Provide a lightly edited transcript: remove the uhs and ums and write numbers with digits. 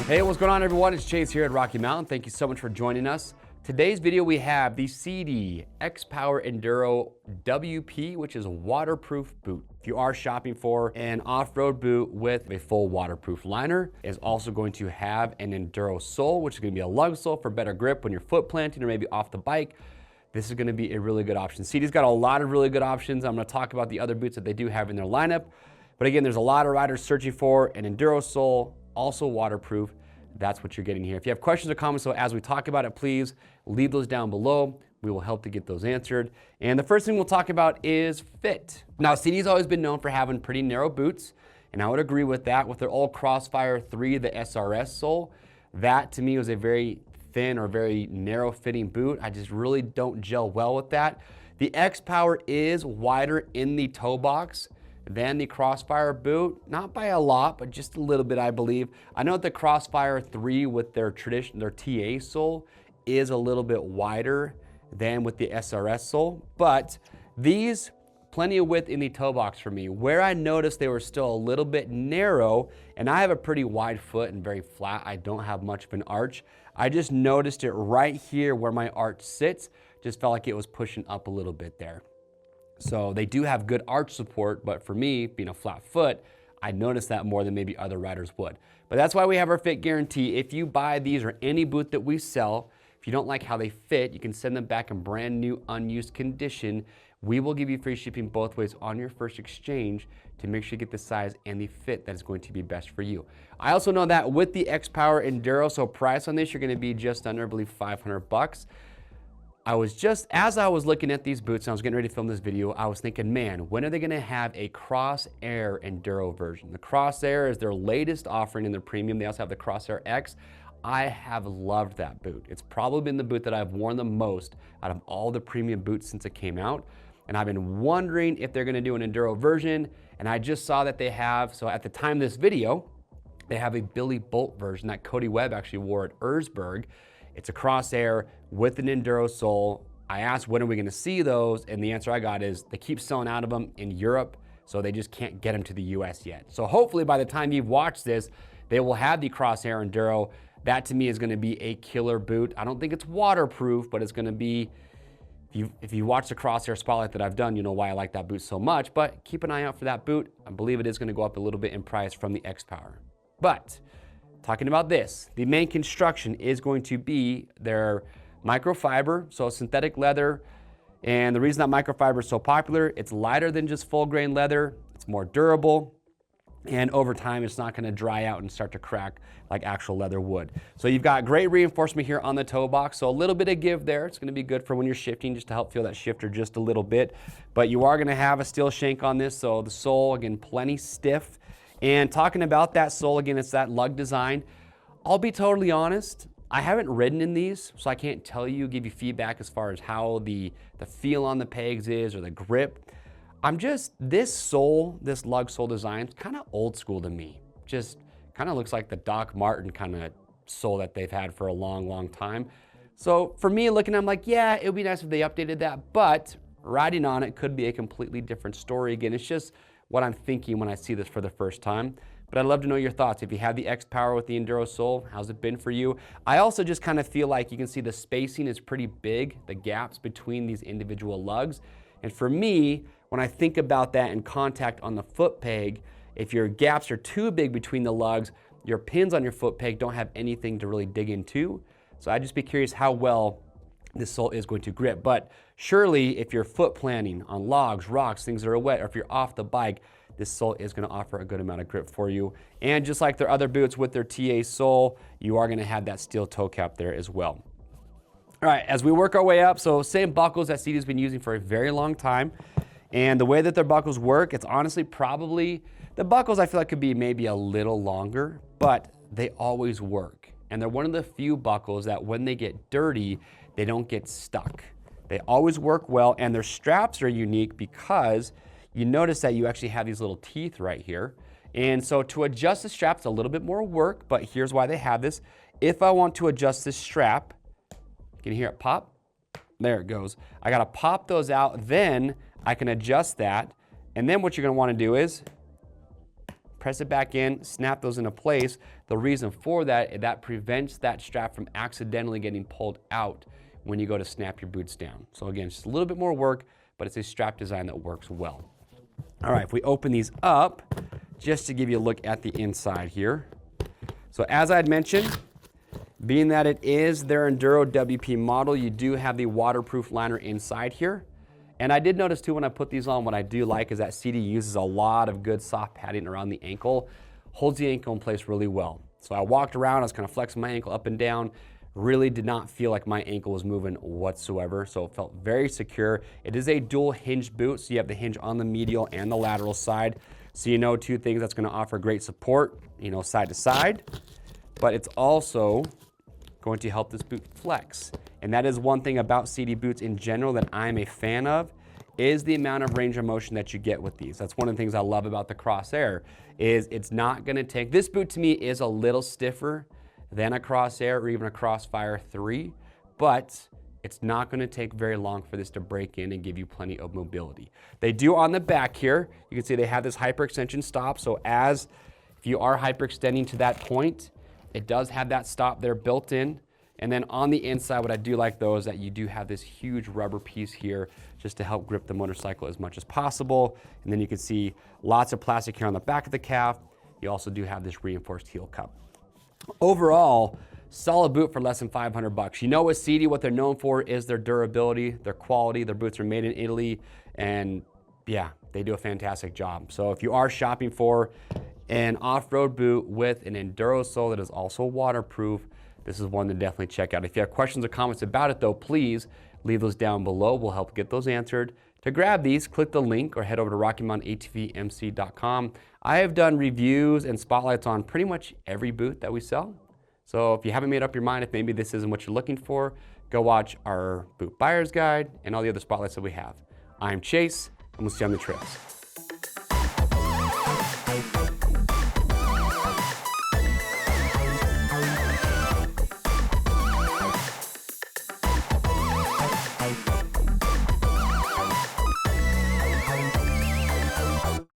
Hey, what's going on everyone? It's Chase here at Rocky Mountain. Thank you so much for joining us. Today's video we have the Sidi X-Power Enduro WP, which is a waterproof boot. If you are shopping for an off-road boot with a full waterproof liner, it's also going to have an Enduro sole, which is going to be a lug sole for better grip when you're foot planting or maybe off the bike. This is going to be a really good option. Sidi's got a lot of really good options. I'm going to talk about the other boots that they do have in their lineup. But again, there's a lot of riders searching for an Enduro sole, also waterproof. That's what you're getting here. If you have questions or comments, so as we talk about it, please leave those down below. We will help to get those answered. And the first thing we'll talk about is fit. Now, Sidi's always been known for having pretty narrow boots, and I would agree with that. With their old Crossfire 3, the SRS sole, that to me was a very thin or very narrow fitting boot. I just really don't gel well with that. The X-Power is wider in the toe box than the Crossfire boot, not by a lot, but just a little bit, I believe. I know that the Crossfire 3 with their TA sole is a little bit wider than with the SRS sole, but these, plenty of width in the toe box for me. Where I noticed they were still a little bit narrow, and I have a pretty wide foot and very flat, I don't have much of an arch. I just noticed it right here where my arch sits, just felt like it was pushing up a little bit there. So they do have good arch support, but for me, being a flat foot, I noticed that more than maybe other riders would. But that's why we have our fit guarantee. If you buy these or any boot that we sell, if you don't like how they fit, you can send them back in brand new, unused condition. We will give you free shipping both ways on your first exchange to make sure you get the size and the fit that is going to be best for you. I also know that with the X-Power Enduro, so price on this, you're gonna be just under, I believe, 500 bucks. As I was looking at these boots and I was getting ready to film this video, I was thinking, man, when are they gonna have a Cross-Air Enduro version? The Cross-Air is their latest offering in their premium. They also have the Cross-Air X. I have loved that boot. It's probably been the boot that I've worn the most out of all the premium boots since it came out. And I've been wondering if they're gonna do an Enduro version. And I just saw that they have, so at the time of this video, they have a Billy Bolt version that Cody Webb actually wore at Erzberg. It's a Cross-Air with an Enduro sole. I asked, when are we gonna see those? And the answer I got is they keep selling out of them in Europe, so they just can't get them to the US yet. So hopefully by the time you've watched this, they will have the Cross-Air Enduro. That to me is gonna be a killer boot. I don't think it's waterproof, but it's gonna be, if you watch the Cross-Air Spotlight that I've done, you know why I like that boot so much, but keep an eye out for that boot. I believe it is gonna go up a little bit in price from the X-Power. But talking about this, the main construction is going to be their microfiber, so synthetic leather. And the reason that microfiber is so popular, it's lighter than just full grain leather, it's more durable, and over time it's not gonna dry out and start to crack like actual leather would. So you've got great reinforcement here on the toe box, so a little bit of give there. It's gonna be good for when you're shifting, just to help feel that shifter just a little bit. But you are gonna have a steel shank on this, so the sole, again, plenty stiff. And talking about that sole, again, it's that lug design. I'll be totally honest, I haven't ridden in these, so I can't tell you, give you feedback as far as how the feel on the pegs is or the grip. This sole, this lug sole design, kind of old school to me. Just kind of looks like the Doc Martin kind of sole that they've had for a long, long time. So for me, looking, I'm like, yeah, it would be nice if they updated that, but riding on it could be a completely different story. Again, it's just what I'm thinking when I see this for the first time. But I'd love to know your thoughts. If you have the X-Power with the Enduro sole, how's it been for you? I also just kind of feel like you can see the spacing is pretty big, the gaps between these individual lugs. And for me, when I think about that in contact on the foot peg, if your gaps are too big between the lugs, your pins on your foot peg don't have anything to really dig into. So I'd just be curious how well this sole is going to grip. But surely if you're foot planting on logs, rocks, things that are wet, or if you're off the bike, this sole is gonna offer a good amount of grip for you. And just like their other boots with their TA sole, you are gonna have that steel toe cap there as well. All right, as we work our way up, so same buckles that Sidi's been using for a very long time. And the way that their buckles work, it's honestly probably, the buckles I feel like could be maybe a little longer, but they always work. And they're one of the few buckles that when they get dirty, they don't get stuck. They always work well, and their straps are unique because you notice that you actually have these little teeth right here. And so to adjust the strap, it's a little bit more work, but here's why they have this. If I want to adjust this strap, can you hear it pop? There it goes. I gotta pop those out, then I can adjust that. And then what you're gonna wanna do is press it back in, snap those into place. The reason for that, that prevents that strap from accidentally getting pulled out when you go to snap your boots down. So again, just a little bit more work, but it's a strap design that works well. All right, if we open these up, just to give you a look at the inside here. So as I had mentioned, being that it is their Enduro WP model, you do have the waterproof liner inside here. And I did notice too when I put these on, what I do like is that Sidi uses a lot of good soft padding around the ankle, holds the ankle in place really well. So I walked around, I was kind of flexing my ankle up and down, really did not feel like my ankle was moving whatsoever, so it felt very secure. It is a dual hinge boot, so you have the hinge on the medial and the lateral side. So you know two things, that's gonna offer great support, you know, side to side, but it's also going to help this boot flex. And that is one thing about Sidi boots in general that I'm a fan of, is the amount of range of motion that you get with these. That's one of the things I love about the Crosshair, is it's not gonna take, this boot to me is a little stiffer than a Crosshair or even a Crossfire 3, but it's not gonna take very long for this to break in and give you plenty of mobility. They do on the back here, you can see they have this hyperextension stop, so if you are hyperextending to that point, it does have that stop there built in. And then on the inside, what I do like though is that you do have this huge rubber piece here just to help grip the motorcycle as much as possible. And then you can see lots of plastic here on the back of the calf. You also do have this reinforced heel cup. Overall, solid boot for less than 500 bucks. You know with Sidi, what they're known for is their durability, their quality. Their boots are made in Italy, and yeah, they do a fantastic job. So if you are shopping for an off-road boot with an enduro sole that is also waterproof, this is one to definitely check out. If you have questions or comments about it though, please leave those down below. We'll help get those answered. To grab these, click the link or head over to RockyMountainATVMC.com. I have done reviews and spotlights on pretty much every boot that we sell. So if you haven't made up your mind if maybe this isn't what you're looking for, go watch our boot buyer's guide and all the other spotlights that we have. I'm Chase, and we'll see you on the trails.